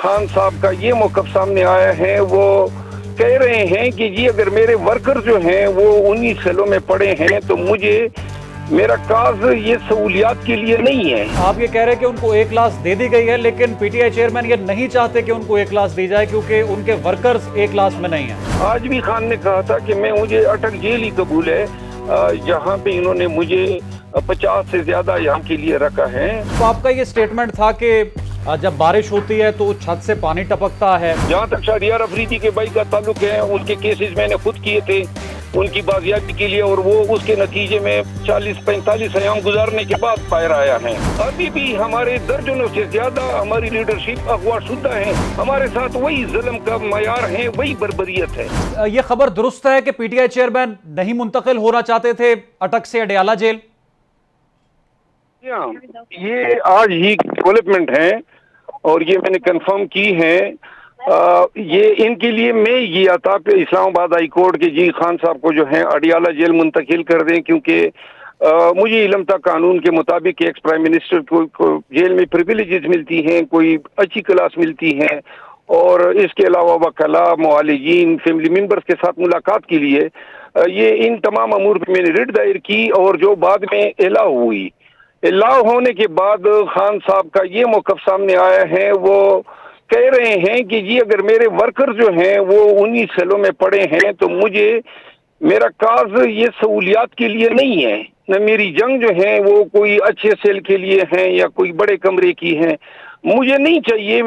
खान साहब का ये मौक़िफ़ सामने आया है, वो कह रहे हैं कि जी अगर मेरे वर्कर जो हैं वो उन्हीं सेलों में पड़े हैं तो मुझे मेरा काज ये सहूलियात के लिए नहीं है। आप ये कह रहे हैं कि उनको ए क्लास दे दी गई है, लेकिन पीटीआई चेयरमैन ये नहीं चाहते कि उनको ए क्लास दी जाए क्योंकि उनके वर्कर्स ए क्लास में नहीं हैं। आज भी खान ने कहा था कि मुझे अटक जेल ही कबूल है, जहाँ पे इन्होंने मुझे 50 से ज्यादा यहाँ के लिए रखा है। तो आपका ये स्टेटमेंट था कि जब बारिश होती है तो छत से पानी टपकता है। जहाँ तक शहरियार अफरीदी के भाई का ताल्लुक है, उनके केसेस मैंने खुद किए थे उनकी बाजियाबी के लिए, और वो उसके नतीजे में 40-45 अयाम गुजारने के बाद फायर आया है। अभी भी हमारे दर्जनों से ज्यादा हमारी लीडरशिप अगवा शुदा है, हमारे साथ वही जुल्म का मयार है, वही बर्बरियत है। ये खबर दुरुस्त है कि पीटीआई चेयरमैन नहीं मुंतकिल होना चाहते थे अटक से अडयाला जेल? ये आज ही डेवलपमेंट है और ये मैंने कंफर्म की है। ये इनके लिए मैं ये आता कि इस्लामाबाद हाई कोर्ट के जी खान साहब को जो है अडयाला जेल मुंतकिल कर दें, क्योंकि मुझे इल्म था कानून के मुताबिक एक्स प्राइम मिनिस्टर को जेल में प्रिविलेजेस मिलती हैं, कोई अच्छी क्लास मिलती है, और इसके अलावा वकला, मुआलिजीन, फैमिली मेंबर्स के साथ मुलाकात के लिए ये इन तमाम अमूर पर मैंने रिट दायर की, और जो बाद में इलाह हुई, इलाह होने के बाद खान साहब का ये मौक़िफ़ सामने आया है। वो कह रहे हैं कि जी अगर मेरे वर्कर जो हैं वो उन्हीं सेलों में पड़े हैं तो मुझे मेरा काज ये सहूलियात के लिए नहीं है, न मेरी जंग जो है वो कोई अच्छे सेल के लिए है या कोई बड़े कमरे की है, मुझे नहीं चाहिए।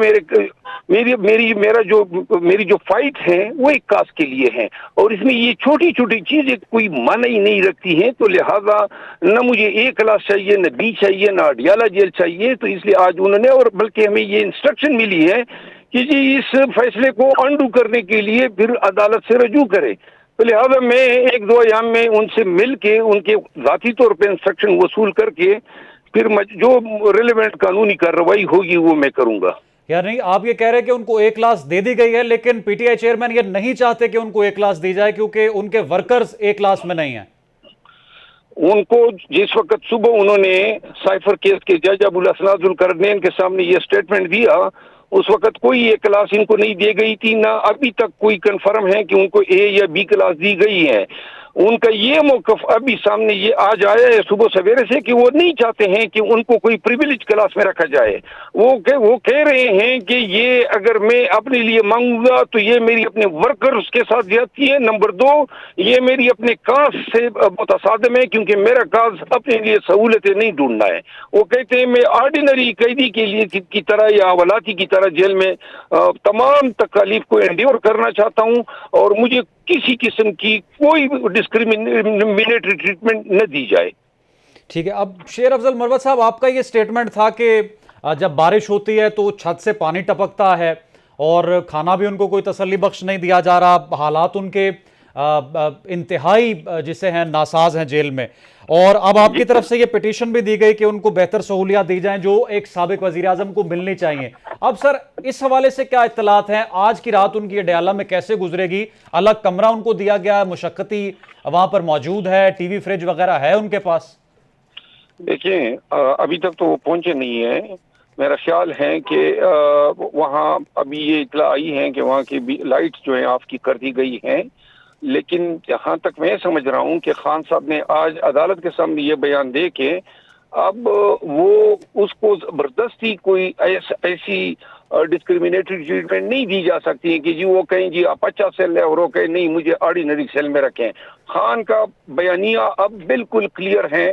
मेरी जो फाइट है वो एक काज के लिए है, और इसमें ये छोटी छोटी चीजें कोई माना ही नहीं रखती हैं, तो लिहाजा न मुझे ए क्लास चाहिए, न बी चाहिए, न अडयाला जेल चाहिए। तो इसलिए आज उन्होंने, और बल्कि हमें ये इंस्ट्रक्शन मिली है कि जी इस फैसले को अंडू करने के लिए फिर अदालत से रजू करे। तो लिहाजा मैं 1-2 अयाम में उनसे मिल के उनके ज़ाती तौर पर इंस्ट्रक्शन वसूल करके फिर जो रिलेवेंट कानूनी कार्रवाई होगी वो मैं करूंगा। यानी आप ये कह रहे हैं कि उनको ए क्लास दे दी गई है, लेकिन पीटीआई चेयरमैन ये नहीं चाहते कि उनको ए क्लास दी जाए क्योंकि उनके वर्कर्स ए क्लास में नहीं हैं। उनको जिस वक्त सुबह उन्होंने साइफर केस के जज अबुल असनाजुल करनैन के सामने ये स्टेटमेंट दिया, उस वक्त कोई ए क्लास इनको नहीं दी गई थी, ना अभी तक कोई कंफर्म है कि उनको ए या बी क्लास दी गई है। उनका ये मौक़िफ़ अभी सामने ये आज आया है सुबह सवेरे से कि वो नहीं चाहते हैं कि उनको कोई प्रिविलेज क्लास में रखा जाए। वो कह रहे हैं कि ये अगर मैं अपने लिए मांगूंगा तो ये मेरी अपने वर्कर्स के साथ ज्यादती है, नंबर 2 ये मेरी अपने काज से मुतसादिम है, क्योंकि मेरा काज अपने लिए सहूलतें नहीं ढूंढना है। वो कहते हैं मैं ऑर्डिनरी कैदी के लिए की तरह या हवालाती की तरह जेल में तमाम तकालीफ को एंड्योर करना चाहता हूँ, और मुझे किसी किस्म की कोई डिस्क्रिमिनेटरी ट्रीटमेंट न दी जाए। ठीक है, अब शेर अफजल मरवत साहब, आपका ये स्टेटमेंट था कि जब बारिश होती है तो छत से पानी टपकता है और खाना भी उनको कोई तसल्ली बख्श नहीं दिया जा रहा, हालात उनके इंतहाई जिसे हैं नासाज हैं जेल में, और अब आपकी तरफ से ये पिटीशन भी दी गई कि उनको बेहतर सहूलियात दी जाएं जो एक साबिक वजीर आजम को मिलनी चाहिए। अब सर इस हवाले से क्या इत्तलात हैं? आज की रात उनकी अडयाला में कैसे गुजरेगी? अलग कमरा उनको दिया गया, मुशक्कती वहां पर मौजूद है, टीवी फ्रिज वगैरह है उनके पास? देखिए अभी तक तो वो पहुंचे नहीं है। मेरा ख्याल है कि वहाँ अभी ये इत्तला आई है कि वहाँ की लाइट्स जो है ऑफ की कर दी गई हैं, लेकिन जहाँ तक मैं समझ रहा हूँ कि खान साहब ने आज अदालत के सामने ये बयान दे के अब वो उसको जबरदस्ती कोई ऐसी डिस्क्रिमिनेटरी ट्रीटमेंट नहीं दी जा सकती है कि जी वो कहें जी आप अच्छा सेल है और वो कहें नहीं मुझे ऑर्डिनरी सेल में रखें। खान का बयानिया अब बिल्कुल क्लियर है।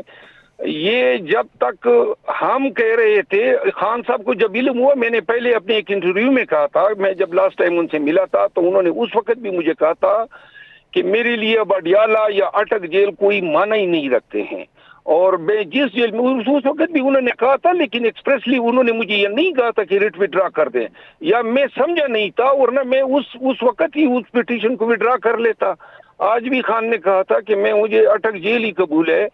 ये जब तक हम कह रहे थे, खान साहब को जब इल्म हुआ, मैंने पहले अपने एक इंटरव्यू में कहा था, मैं जब लास्ट टाइम उनसे मिला था तो उन्होंने उस वक्त भी मुझे कहा था कि मेरे लिए अब अडयाला या अटक जेल कोई माना ही नहीं रखते हैं, और मैं जिस जेल में उस वक्त भी उन्होंने कहा था, लेकिन एक्सप्रेसली उन्होंने मुझे ये नहीं कहा था कि रिट विड्रा कर दें, या मैं समझा नहीं था, वरना मैं उस वक्त ही उस पिटीशन को विड्रा कर लेता। आज भी खान ने कहा था कि मुझे अटक जेल ही कबूल है,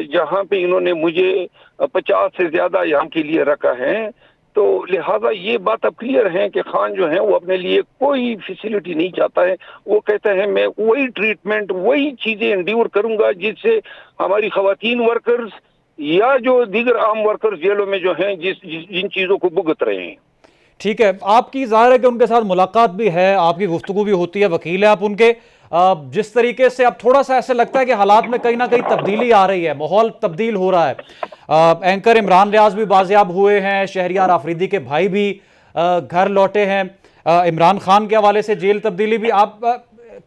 जहाँ पे इन्होंने मुझे 50 से ज्यादा यहाँ के लिए रखा है। तो लिहाजा ये बात अब क्लियर है कि खान जो है वो अपने लिए कोई फैसिलिटी नहीं चाहता है। वो कहता है मैं वही ट्रीटमेंट, वही चीजें एंड्योर करूंगा जिससे हमारी खवातीन वर्कर्स या जो दीगर आम वर्कर्स जेलों में जो हैं जिन चीजों को भुगत रहे हैं। ٹھیک ہے، آپ کی ظاہر ہے کہ ان کے ساتھ ملاقات بھی ہے، آپ کی گفتگو بھی ہوتی ہے، وکیل ہیں آپ ان کے، جس طریقے سے اب تھوڑا سا ایسے لگتا ہے کہ حالات میں کہیں نہ کہیں تبدیلی آ رہی ہے، ماحول تبدیل ہو رہا ہے، اینکر عمران ریاض بھی بازیاب ہوئے ہیں، شہریار آفریدی کے بھائی بھی گھر لوٹے ہیں، عمران خان کے حوالے سے جیل تبدیلی بھی، آپ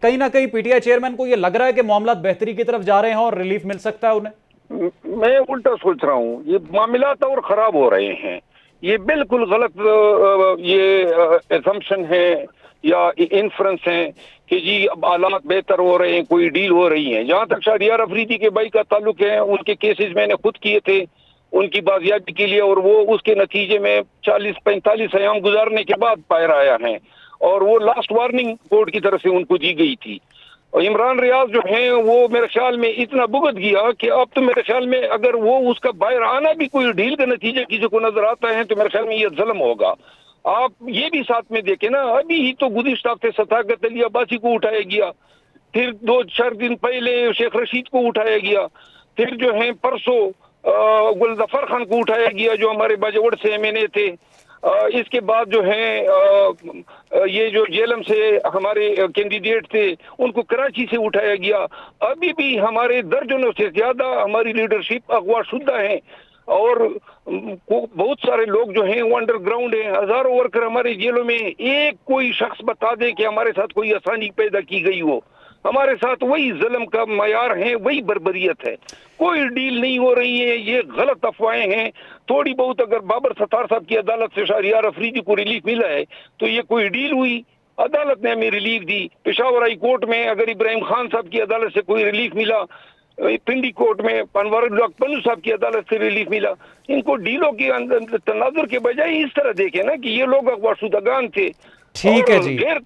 کہیں نہ کہیں پی ٹی آئی چیئرمین کو یہ لگ رہا ہے کہ معاملات بہتری کی طرف جا رہے ہیں اور ریلیف مل سکتا ہے انہیں؟ میں الٹا سوچ رہا ہوں، یہ معاملات اور خراب ہو رہے ہیں، یہ بالکل غلط یہ اسمپشن ہے یا انفرنس ہے کہ جی اب حالات بہتر ہو رہے ہیں، کوئی ڈیل ہو رہی ہے۔ جہاں تک شہریار آفریدی کے بھائی کا تعلق ہے، ان کے کیسز میں نے خود کیے تھے ان کی بازیابی کے لیے، اور وہ اس کے نتیجے میں 40-45 ایام گزارنے کے بعد باہر آیا ہے، اور وہ لاسٹ وارننگ کورٹ کی طرف سے ان کو دی گئی تھی۔ اور عمران ریاض جو ہیں وہ میرے خیال میں اتنا بھگت گیا کہ اب تو میرے خیال میں اگر وہ اس کا باہر آنا بھی کوئی ڈیل کا نتیجہ کسی کو نظر آتا ہے تو میرے خیال میں یہ ظلم ہوگا۔ آپ یہ بھی ساتھ میں دیکھیں نا، ابھی ہی تو گزشتہ ہفتے ستاقت علی عباسی کو اٹھایا گیا، پھر 2-4 دن پہلے شیخ رشید کو اٹھایا گیا، پھر جو ہیں پرسوں گلظفر خان کو اٹھایا گیا جو ہمارے باجوڑ سے ایم این اے تھے، اس کے بعد جو ہیں یہ جو جیلم سے ہمارے کینڈیڈیٹ تھے ان کو کراچی سے اٹھایا گیا۔ ابھی بھی ہمارے درجنوں سے زیادہ ہماری لیڈرشپ اغوا شدہ ہیں، اور بہت سارے لوگ جو ہیں وہ انڈر گراؤنڈ ہیں، ہزاروں ورکر ہمارے جیلوں میں۔ ایک کوئی شخص بتا دے کہ ہمارے ساتھ کوئی آسانی پیدا کی گئی ہو؟ ہمارے ساتھ وہی ظلم کا معیار ہے، وہی بربریت ہے، کوئی ڈیل نہیں ہو رہی ہے، یہ غلط افواہیں ہیں۔ تھوڑی بہت اگر بابر ستار صاحب کی عدالت سے شہریار آفریدی کو ریلیف ملا ہے تو یہ کوئی ڈیل ہوئی؟ عدالت نے ہمیں ریلیف دی۔ پشاور ہائی کورٹ میں اگر ابراہیم خان صاحب کی عدالت سے کوئی ریلیف ملا، پنڈی کورٹ میں پنوار الحق پنو صاحب کی عدالت سے ریلیف ملا۔ ان کو ڈیلوں کے تناظر کے بجائے اس طرح دیکھیں نا کہ یہ لوگ اغوا شدگان تھے ٹھیک ہے اور جی، غیر